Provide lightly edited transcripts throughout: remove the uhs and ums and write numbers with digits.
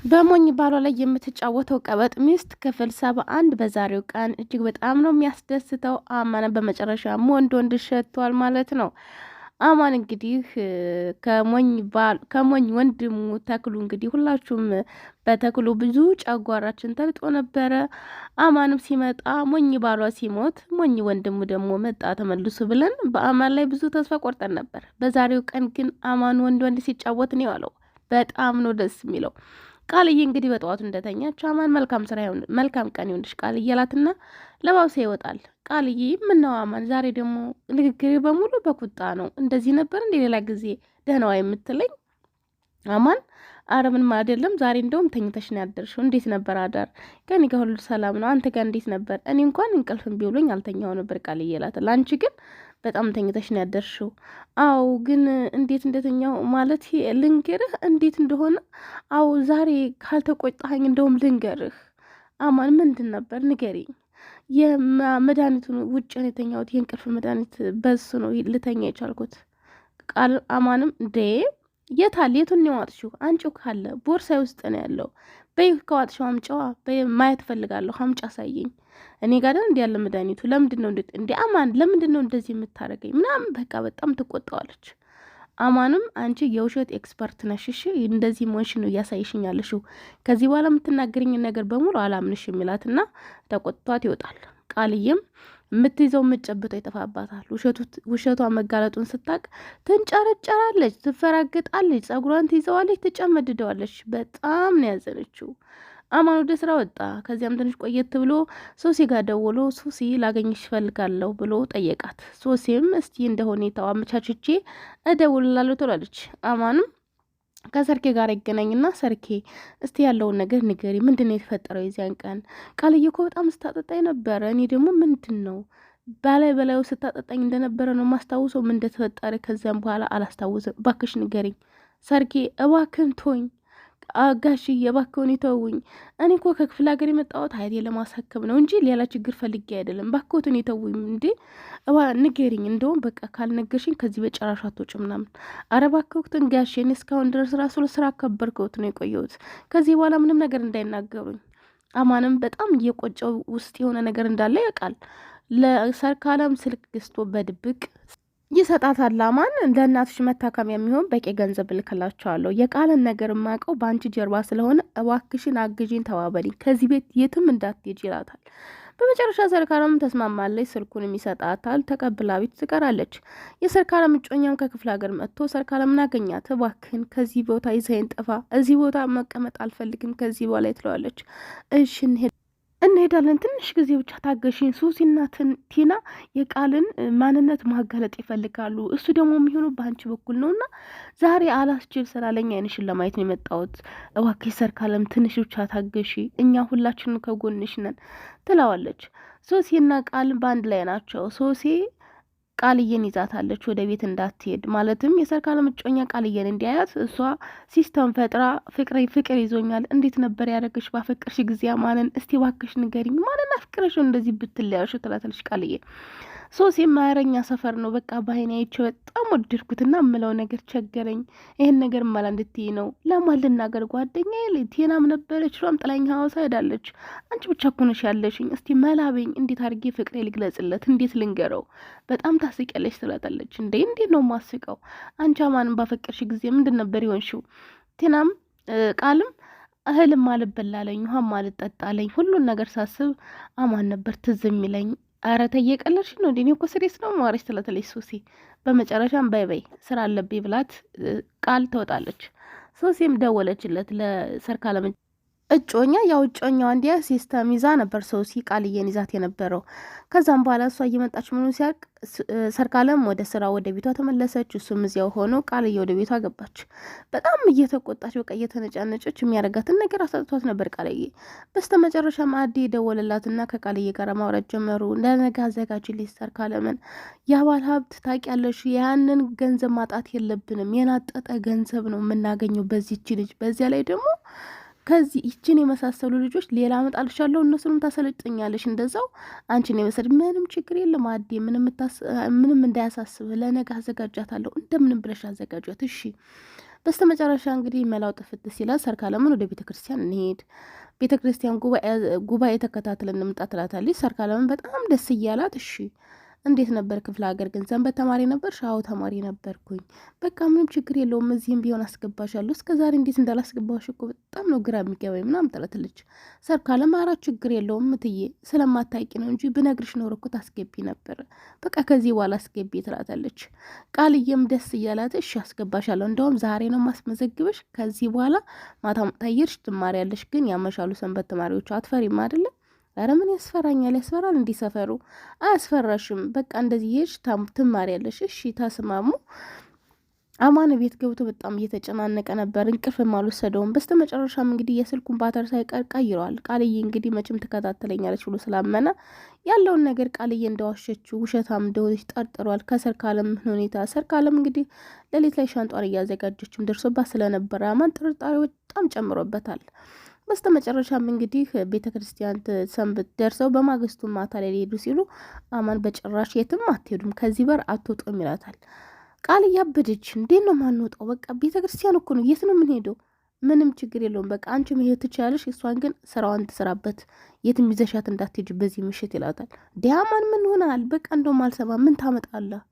በሞኝ ባሏ ላይ የምትጫወተው ቀበጥ ሚስት ክፍል 71 በዛሬው ቀን እጅግ በጣም ነው የሚያስደስተው። አማን በመጨረሻም ወንድ ሸቷል ማለት ነው። አማን እንግዲህ ከሞኝ ወንድሙ ተክሉ እንግዲህ ሁላችሁም በተክሉ ብዙ ጨጓራችን ተልጦ ነበረ። አማንም ሲመጣ ሞኝ ባሏ ሲሞት ሞኝ ወንድሙ ደግሞ መጣ ተመልሱ ብለን በአማን ላይ ብዙ ተስፋ ቆርጠን ነበር። በዛሬው ቀን ግን አማን ወንድ ሲጫወት ነው ያለው። በጣም ነው ደስ የሚለው። ቃልዬ እንግዲህ በጠዋቱ እንደተኛች አማን መልካም ቀን ይሁንሽ ቃልዬ እላትና ለባብሳ ይወጣል። ቃልዬ ምነው አማን ዛሬ ደግሞ ንግግሬ በሙሉ በቁጣ ነው፣ እንደዚህ ነበር እንደ ሌላ ጊዜ ደህናዋ የምትለኝ? አማን አረ ምንም አይደለም፣ ዛሬ እንደውም ተኝተሽ ነው ያደርሽው። እንዴት ነበር አዳር? ከኔ ጋር ሁሉ ሰላም ነው፣ አንተ ጋር እንዴት ነበር? እኔ እንኳን እንቅልፍም ቢውሎኝ አልተኛው ነበር ቃልዬ እላታለሁ። አንቺ ግን በጣም ተኝተሽ ነው ያደርሽው። አው ግን እንዴት እንደተኛው ማለት ልንገርህ እንዴት እንደሆነ። አው ዛሬ ካልተቆጣኸኝ እንደውም ልንገርህ። አማን ምንድን ነበር ንገሪኝ። የመድኃኒቱን ውጭ ነው የተኛሁት፣ የእንቅልፍ መድኃኒት በሱ ነው ልተኛ የቻልኩት። ቃል አማንም እንዴ የታል? የቱን ነው ዋጥሽው? አንቺው ካለ ቦርሳዬ ውስጥ ነው ያለው። በይ ከዋጥሽው አምጪዋ። ማየት ፈልጋለሁ፣ አምጪ አሳየኝ። እኔ ጋር እንዲ ያለ መድኃኒቱ ለምንድን ነው እንዲ አማን ለምንድን ነው እንደዚህ የምታረገኝ? ምናምን በቃ በጣም ትቆጣዋለች። አማንም አንቺ የውሸት ኤክስፐርት ነሽ፣ እሺ እንደዚህ ሞንሽ ነው እያሳይሽኛለሽው። ከዚህ በኋላ የምትናገርኝ ነገር በሙሉ አላምንሽ የሚላትና ተቆጥቷት ይወጣል። ቃልዬም የምትይዘው የምትጨብጠው ይጠፋባታል። ውሸቷ መጋለጡን ስታቅ ትንጨረጨራለች፣ ትፈራግጣለች፣ ጸጉሯን ትይዘዋለች፣ ትጨመድደዋለች። በጣም ነው ያዘነችው። አማን ወደ ስራ ወጣ። ከዚያም ትንሽ ቆየት ብሎ ሶሲ ጋር ደውሎ ሶሲ ላገኝሽ እፈልጋለሁ ብሎ ጠየቃት። ሶሲም እስቲ እንደ ሁኔታው አመቻችቼ እደውልላለሁ ትላለች። አማንም ከሰርኬ ጋር ይገናኝና ሰርኬ እስቲ ያለውን ነገር ንገሪ፣ ምንድን ነው የተፈጠረው የዚያን ቀን? ቃልዬ እኮ በጣም ስታጠጣኝ ነበረ። እኔ ደግሞ ምንድን ነው በላዩ ስታጠጣኝ እንደነበረ ነው ማስታውሰው። ምን እንደተፈጠረ ከዚያም በኋላ አላስታውስም። እባክሽ ንገሪኝ ሰርኬ፣ እባክን ቶኝ ጋሽዬ እባክዎን ይተውኝ። እኔ እኮ ከክፍለ ሀገር የመጣሁት ሀይቴ ለማሳከም ነው እንጂ ሌላ ችግር ፈልጌ አይደለም። እባክዎትን ይተውኝ እንዴ ንገሪኝ። እንደውም በቃ ካልነገርሽኝ ከዚህ በጨራሽ አትወጪም ምናምን። ኧረ እባክዎትን ጋሼ፣ እኔ እስካሁን ድረስ ራሱ ለስራ አከበርከውት ነው የቆየሁት። ከዚህ በኋላ ምንም ነገር እንዳይናገሩኝ። አማንም በጣም እየቆጨው ውስጥ የሆነ ነገር እንዳለ ያውቃል። ለሰርካለም ስልክ ገዝቶ በድብቅ ይሰጣታል። አማን ለእናትሽ መታከሚያ የሚሆን በቂ ገንዘብ እልክላቸዋለሁ። የቃልን ነገር የማውቀው በአንቺ ጀርባ ስለሆነ እባክሽን አግዢኝ፣ ተባበሪኝ፣ ከዚህ ቤት የትም እንዳትሄጂ ይላታል። በመጨረሻ ሰርካለም ተስማማለች። ስልኩንም ይሰጣታል። ተቀብላ ቤት ትቀራለች። የሰርካለም እጮኛም ከክፍለ ሀገር መጥቶ ሰርካለምን አገኛት። እባክህን ከዚህ ቦታ ይዘኸኝ ጥፋ፣ እዚህ ቦታ መቀመጥ አልፈልግም ከዚህ በላይ ትለዋለች። እሺ እንሄዳለን፣ ትንሽ ጊዜ ብቻ ታገሽኝ። ሱሲና ቲና የቃልን ማንነት ማጋለጥ ይፈልጋሉ። እሱ ደግሞ የሚሆኑ በአንቺ በኩል ነውና ዛሬ አላስችል ስላለኝ አይንሽን ለማየት ነው የመጣሁት። እባክሽ ሰርካለም ትንሽ ብቻ ታገሺ፣ እኛ ሁላችንም ከጎንሽ ነን ትለዋለች። ሶሲና ቃል በአንድ ላይ ናቸው። ሶሲ ቃልዬን ይዛታለች ወደ ቤት እንዳትሄድ። ማለትም የሰርካለም እጮኛ ቃልዬን እንዲያያት እሷ ሲስተም ፈጥራ ፍቅር ይዞኛል፣ እንዴት ነበር ያደረገሽ ባፈቅርሽ ጊዜ ማንን? እስቲ ባክሽ ንገሪኝ፣ ማንን አፍቅረሽ እንደዚህ ብትለያሹ ትላታለች ቃልዬ። ሶሲ ማረኛ ሰፈር ነው፣ በቃ በአይኔ አይቼው በጣም ወደድኩትና እምለው ነገር ቸገረኝ። ይሄን ነገር ማላ እንድትይ ነው። ለማን ልናገር? ጓደኛዬ ቴናም ነበረች፣ ሯም ጥላኝ ሐዋሳ ሄዳለች። አንቺ ብቻ እኮ ነሽ ያለሽኝ። እስቲ መላበኝ፣ እንዴት አድርጌ ፍቅሬ ልግለጽለት? እንዴት ልንገረው? በጣም ታስቂያለሽ ትላታለች። እንዴት ነው ማስቀው? አንቺ አማንን ባፈቀርሽ ጊዜ ምንድን ነበር ይሆንሽው? ቴናም ቃልም እህልም አልበላለኝ፣ ውሃም አልጠጣለኝ። ሁሉን ነገር ሳስብ አማን ነበር ትዝ የሚለኝ። አረ ተይ እየቀለድሽ ነው እንዴ? እኔ እኮ ስሬስ ነው ማዋሪሽ ትላታለች ሶሲ። በመጨረሻም በይ ስራ አለብኝ ብላት ቃል ትወጣለች። ሶሲም ደወለችለት ለሰርካለም እጮኛ። ያው እጮኛዋ እንዲያ ሲስተም ይዛ ነበር ሶሲ ቃልዬን ይዛት የነበረው። ከዛም በኋላ እሷ እየመጣች ምኑ ሲያልቅ ሰርካለም ወደ ስራ ወደ ቤቷ ተመለሰች። እሱም እዚያው ሆኖ ቃልዬ ወደ ቤቷ ገባች። በጣም እየተቆጣች በቃ እየተነጫነጨች የሚያደርጋትን ነገር አሳጥቷት ነበር ቃልዬ። በስተመጨረሻ ማዕዴ ደወለላትና ከቃልዬ ጋር ማውራት ጀመሩ። ለነገ አዘጋጅልኝ ሰርካለምን፣ የባለ ሀብት ታውቂያለሽ፣ ያንን ገንዘብ ማጣት የለብንም። የናጠጠ ገንዘብ ነው የምናገኘው በዚህች ልጅ። በዚያ ላይ ደግሞ ከዚህ ይችን የመሳሰሉ ልጆች ሌላ አመጣልሻለሁ፣ እነሱንም ታሰለጥኛለሽ። እንደዛው አንቺን የመሰል ምንም ችግር የለም አዴ፣ ምንም እንዳያሳስብህ፣ ለነገ አዘጋጃታለሁ። እንደምንም ብለሽ አዘጋጇት እሺ በስተመጨረሻ እንግዲህ መላው ጥፍት ሲላት ሰርካለምን ወደ ቤተክርስቲያን እንሄድ፣ ቤተክርስቲያን ጉባኤ ተከታትለን እንምጣ ትላታለች። ሰርካለምን በጣም ደስ እያላት እሺ እንዴት ነበር ክፍለ ሀገር ግን ሰንበት ተማሪ ነበር? ሻው ተማሪ ነበርኩኝ። በቃ ምንም ችግር የለውም እዚህም ቢሆን አስገባሻለሁ። እስከ ዛሬ እንዴት እንዳላስገባሽ እኮ በጣም ነው ግራ የሚገባኝ ምናምን ትላታለች። ሰርካለም ኧረ ችግር የለውም እትዬ ስለማታውቂ ነው እንጂ ብነግርሽ ኖሮ እኮ ታስገቢ ነበር። በቃ ከዚህ በኋላ አስገቢ ትላታለች። ቃልዬም ደስ እያላት እሺ አስገባሻለሁ፣ እንደውም ዛሬ ነው ማስመዘግበሽ። ከዚህ በኋላ ማታ ታየርሽ ትማሪያለሽ። ግን ያመሻሉ ሰንበት ተማሪዎቹ አትፈሪም አይደለም? ኧረ ምን ያስፈራኛል? ያስፈራል እንዲህ ሰፈሩ። አያስፈራሽም። በቃ እንደዚህ ሄድሽ ትማሪያለሽ። እሺ ተስማሙ። አማን ቤት ገብቶ በጣም እየተጨናነቀ ነበር። እንቅልፍም አልወሰደውም። በስተመጨረሻም እንግዲህ የስልኩን ባተር ሳይቀር ቀይረዋል። ቃልዬ እንግዲህ መቼም ትከታተለኛለች ብሎ ስላመነ ያለውን ነገር ቃልዬ እንደዋሸችው ውሸታም እንደሆነች ጠርጥሯል። ከሰርካለም ሁኔታ ሰርካለም እንግዲህ ሌሊት ላይ ሻንጧን እያዘጋጀችም ደርሶባት ስለነበረ አማን ጥርጣሬ በጣም ጨምሮበታል። በስተመጨረሻም እንግዲህ ቤተ ክርስቲያን ሰንበት ደርሰው በማግስቱ ማታ ላይ ሊሄዱ ሲሉ አማን በጭራሽ የትም አትሄዱም ከዚህ በር አትወጡም ይላታል። ቃል እያበደች እንዴት ነው ማንወጣው? በቃ ቤተ ክርስቲያን እኮ ነው፣ የት ነው የምንሄደው? ምንም ችግር የለውም በቃ አንቺ መሄድ ትችላለሽ፣ እሷን ግን ስራዋን ትስራበት፣ የትም ይዘሻት እንዳትሄጂ በዚህ ምሽት ይላታል። ዲያማን ምን ሆናል? በቃ እንደውም አልሰማ ምን ታመጣለህ?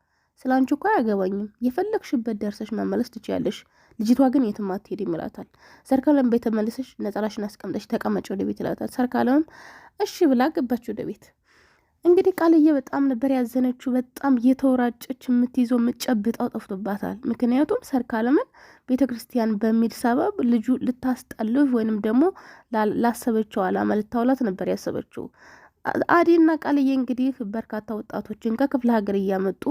ስለ አንቺ እኮ አያገባኝም፣ የፈለግሽበት ደርሰሽ መመለስ ትችያለሽ፣ ልጅቷ ግን የትም አትሄድም ይላታል። ሰርካለም ቤት ተመልሰሽ ነጠላሽን አስቀምጠሽ ተቀመጭ ወደ ቤት ይላታል። ሰርካለምም እሺ ብላ ገባች ወደ ቤት። እንግዲህ ቃልዬ በጣም ነበር ያዘነችው። በጣም እየተወራጨች የምትይዘው የምትጨብጠው ጠፍቶባታል። ምክንያቱም ሰርካለምን ቤተ ክርስቲያን በሚል ሰበብ ልጁ ልታስጠልፍ ወይንም ደግሞ ላሰበችው አላማ ልታውላት ነበር ያሰበችው። አዲና ቃልዬ እንግዲህ በርካታ ወጣቶችን ከክፍለ ሀገር እያመጡ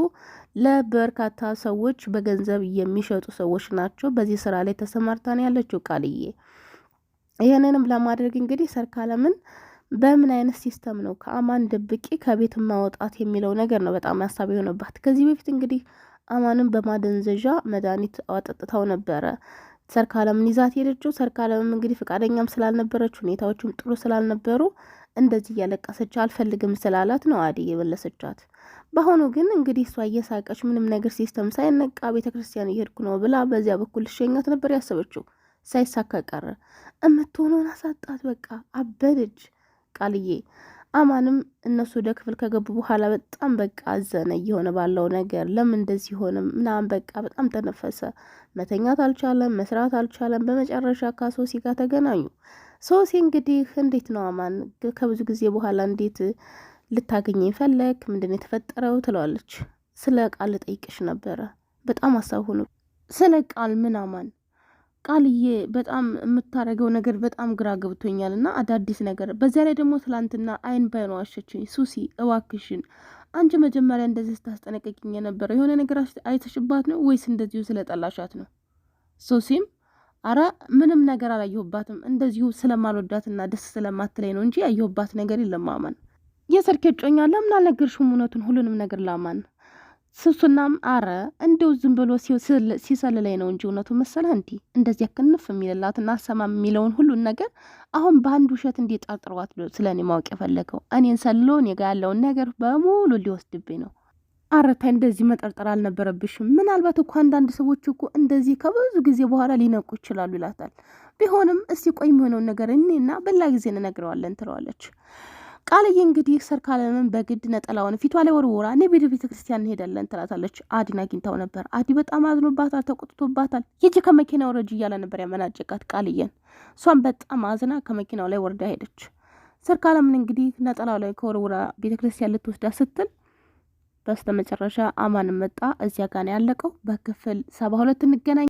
ለበርካታ ሰዎች በገንዘብ የሚሸጡ ሰዎች ናቸው። በዚህ ስራ ላይ ተሰማርታን ያለችው ቃልዬ። ይህንንም ለማድረግ እንግዲህ ሰርካለምን በምን አይነት ሲስተም ነው ከአማን ደብቄ ከቤት ማውጣት የሚለው ነገር ነው በጣም ሀሳብ የሆነባት። ከዚህ በፊት እንግዲህ አማንን በማደንዘዣ መድኃኒት አጠጥታው ነበረ ሰርካለምን ይዛት ሄደችው። ሰርካለምም እንግዲህ ፈቃደኛም ስላልነበረች ሁኔታዎችም ጥሩ ስላልነበሩ እንደዚህ እያለቀሰች አልፈልግም ስላላት ነው አዲ የመለሰቻት። በአሁኑ ግን እንግዲህ እሷ እየሳቀች ምንም ነገር ሲስተም ሳይነቃ ቤተክርስቲያን እየሄድኩ ነው ብላ በዚያ በኩል ልሸኛት ነበር ያሰበችው። ሳይሳካ ቀረ። እምትሆነውን አሳጣት። በቃ አበደች ቃልዬ። አማንም እነሱ ወደ ክፍል ከገቡ በኋላ በጣም በቃ አዘነ እየሆነ ባለው ነገር። ለምን እንደዚህ ሆነ ምናምን በቃ በጣም ተነፈሰ። መተኛት አልቻለም፣ መስራት አልቻለም። በመጨረሻ ከሶሲ ጋር ተገናኙ። ሶሲ እንግዲህ እንዴት ነው አማን ከብዙ ጊዜ በኋላ እንዴት ልታገኘኝ ፈለግ? ምንድን ነው የተፈጠረው? ትለዋለች። ስለ ቃል ጠይቅሽ ነበረ። በጣም ሀሳብ ሆኖ ስለ ቃል ምን አማን? ቃልዬ በጣም የምታደርገው ነገር በጣም ግራ ገብቶኛል እና አዳዲስ ነገር በዚያ ላይ ደግሞ ትላንትና አይን ባይኗ ዋሸችኝ። ሱሲ እባክሽን አንቺ መጀመሪያ እንደዚህ ስታስጠነቀቂኝ የነበረ የሆነ ነገር አይተሽባት ነው ወይስ እንደዚሁ ስለጠላሻት ነው? ሶሲም አረ ምንም ነገር አላየሁባትም፣ እንደዚሁ ስለማልወዳትና ደስ ስለማትለኝ ነው እንጂ ያየሁባት ነገር የለም። አማን የሰርኬ ጮኛ ለምን አልነገርሽም እውነቱን ሁሉንም ነገር ላማን? ስሱናም አረ እንደው ዝም ብሎ ሲሰልለኝ ነው እንጂ እውነቱ መሰለህ እንዲህ እንደዚህ ያከንፍ የሚልላትና አሰማም የሚለውን ሁሉን ነገር አሁን በአንድ ውሸት እንዲጣጥሯት ስለኔ ማወቅ የፈለገው እኔን ሰልሎ እኔ ጋ ያለውን ነገር በሙሉ ሊወስድብኝ ነው። አረታይ እንደዚህ መጠርጠር አልነበረብሽም። ምናልባት እኮ አንዳንድ ሰዎች እኮ እንደዚህ ከብዙ ጊዜ በኋላ ሊነቁ ይችላሉ ይላታል። ቢሆንም እስቲ ቆይ የሚሆነውን ነገር እኔና በላ ጊዜ እንነግረዋለን ትለዋለች። ቃልዬ እንግዲህ ሰርካለምን በግድ ነጠላውን ፊቷ ላይ ወርውራ እኔ ቤተ ክርስቲያን እንሄዳለን ትላታለች። አዲን አግኝታው ነበር። አዲ በጣም አዝኖባታል፣ ተቆጥቶባታል። ይቺ ከመኪና ወረጅ እያለ ነበር ያመናጨቃት ቃልዬን። እሷን በጣም አዝና ከመኪናው ላይ ወርዳ ሄደች። ሰርካለምን እንግዲህ ነጠላው ላይ ከወርውራ ቤተ ክርስቲያን ልትወስዳ ስትል በስተመጨረሻ አማን መጣ። እዚያ ጋር ነው ያለቀው። በክፍል 72 እንገናኝ።